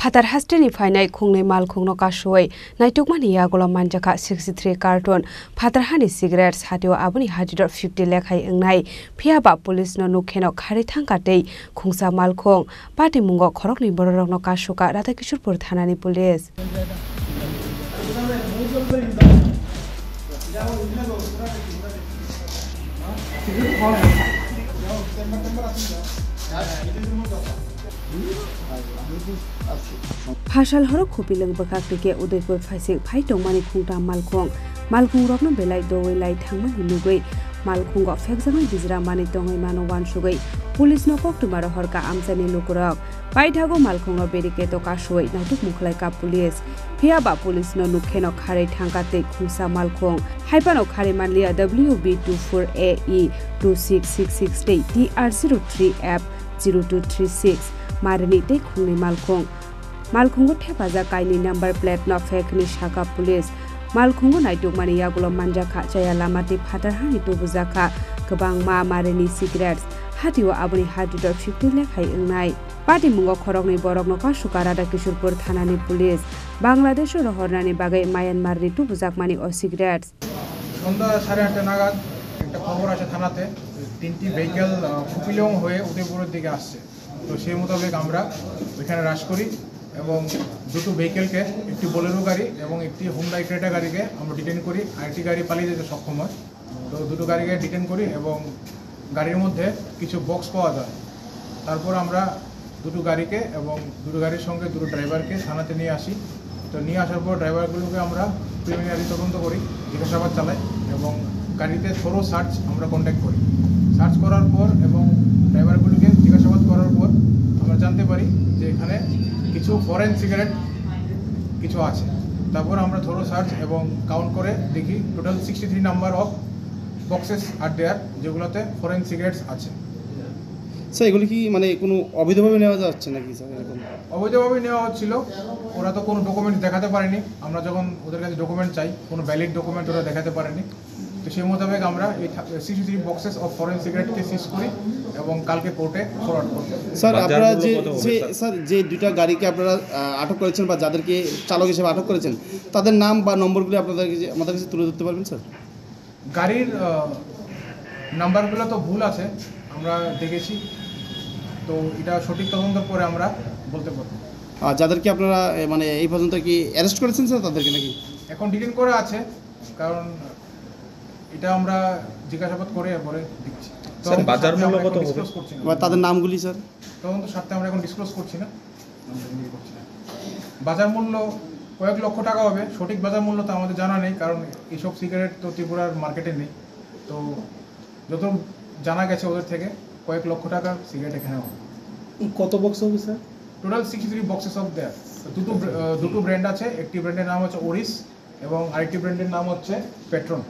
Phatar Hasteni phainai Khongnwi Malkhungno Kasuwi naitukmani yagola Manjakha 63 carton Phatar Hani cigarettes hatio aboni hajidor 50 lekhai engnai phiaba police no nukheno khari thangkatei khungsa Malkhung party mungo Khorokni bororokno kasuka Radhakishorpur thanani police Phasal horo khopilang bakak Udaipur phaisik phai tongmani khungta Malkhung rokno belai dowei lai thangmani lugui Malkhung go phekjangai bijra mani tongai mano wan sugai police no koktumara horka amchani lukurok paithago Malkhung no berike to Kasuwi nautuk mukhlai ka police phiaba police no nukheno khare thangkate khungsa Malkhung haipano khare manlia WB24AE 2666 TR03F 0236 Marini te Khongnwi Malkhungo thepaja kaini number plate no fake ni shaka police Malkhungo naitukmani yagulo Manjakha chaya lamati Phatar Hani tubujaka kobang ma Marini cigarettes hatiwa aboni hajidor 50 lekhai engnai party mungo Khorokni borokno kasuka Radhakishorpur thanani police Bangladesh ro hornani bagai Myanmar ni tubujakmani o cigarettes সন্ধ্যা 8:30 নাগাদ একটা খবর আসে থানাতে তিনটি vehicle কুপিলং হয়ে উদয়পুরের দিকে আসছে তো সেই মোতাবেক আমরা এখানে রাশ করি এবং দুটো ভেহিকলকে একটি বোলেরো গাড়ি এবং একটি হুন্ডাই ক্রেটা গাড়িকে আমরা ডিটেইন করি আরেকটি গাড়ি পালিয়ে যেতে সক্ষম হয় তো দুটো গাড়িকে ডিটেইন করি এবং গাড়ির মধ্যে কিছু বক্স পাওয়া যায় তারপর আমরা দুটো গাড়িকে এবং দুটো গাড়ির সঙ্গে দুটো ড্রাইভারকে থানাতে নিয়ে আসি তো নিয়ে আসার পর ড্রাইভারগুলোকে আমরা প্রিলিমিনারি তদন্ত করি জিজ্ঞাসাবাদ চালাই এবং গাড়িতে থরো সার্চ আমরা কন্ট্যাক্ট করি সার্চ করার পর এবং ড্রাইভারগুলোকে জিজ্ঞাসাবাদ করার পর আমরা জানতে পারি যে এখানে কিছু ফরেন সিগারেট কিছু আছে তারপর আমরা থরো সার্চ এবং কাউন্ট করে দেখি টোটাল 63 নাম্বার অফ বক্সেস আর দেয়ার যেগুলোতে ফরেন সিগারেটস আছে স্যার এগুলো কি মানে কোনো অবৈধভাবে নেওয়া যাচ্ছে নাকি স্যার এরকম অবৈধভাবে নেওয়া হচ্ছিল ওরা তো কোনো ডকুমেন্ট দেখাতে পারেনি আমরা যখন ওদের কাছে ডকুমেন্ট চাই কোনো ভ্যালিড ডকুমেন্ট ওরা দেখাতে পারেনি তো সেই মোতাবেক আমরা এই 63 বক্সেস অফ ফরেন সিগারেটকে সিজ করি এবং কালকে কোর্টে ফরওয়ার্ড করি স্যার আপনারা যে দুটো গাড়িকে আপনারা আটক করেছেন বা যাদেরকে চালক হিসেবে আটক করেছেন তাদের নাম বা নম্বরগুলো আমাদের কাছে তুলে ধরতে পারবেন স্যার গাড়ির নাম্বারগুলো তো ভুল আছে আমরা দেখেছি তো এটা সঠিক তদন্তের পরে আমরা বলতে পারবো আর যাদেরকে আপনারা মানে এই পর্যন্ত কি অ্যারেস্ট করেছেন স্যার তাদেরকে নাকি এখন ডিটেইন করে আছে কারণ এটা আমরা জিজ্ঞাসাবাদ করে এরপরে দিচ্ছি স্যার বাজার মূল্য কত হবে বা তাদের নামগুলি স্যার তদন্ত সাথে আমরা এখন ডিসক্লোজ করছি না বাজার মূল্য কয়েক লক্ষ টাকা হবে সঠিক বাজার মূল্য তো আমাদের জানা নেই কারণ এইসব সিগারেট তো ত্রিপুরার মার্কেটে নেই তো যত জানা গেছে ওদের থেকে কয়েক লক্ষ টাকার সিগারেট এখানে হবে কত বক্স হবে sir total 63 boxes of their দুটো ব্র্যান্ড আছে একটি ব্র্যান্ডের নাম হচ্ছে ওরিস এবং আরেকটি ব্র্যান্ডের নাম হচ্ছে পেট্রন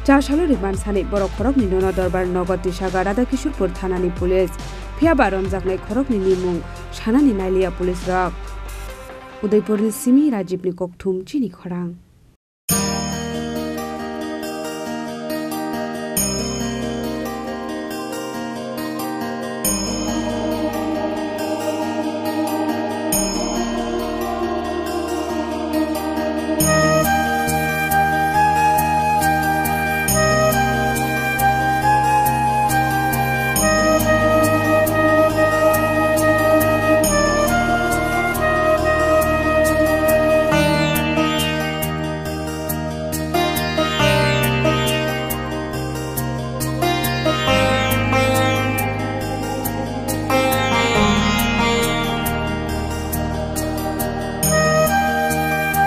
চাশালো রিমান্ড সানি বড় Khorokni nono দরবার নগতি সাগা Radhakishorpur থানানি police phiaba romjaknai Khorokni ni mung sanani nailia police rak Udaipurni Simi Rajibni kokthum Chini Khorang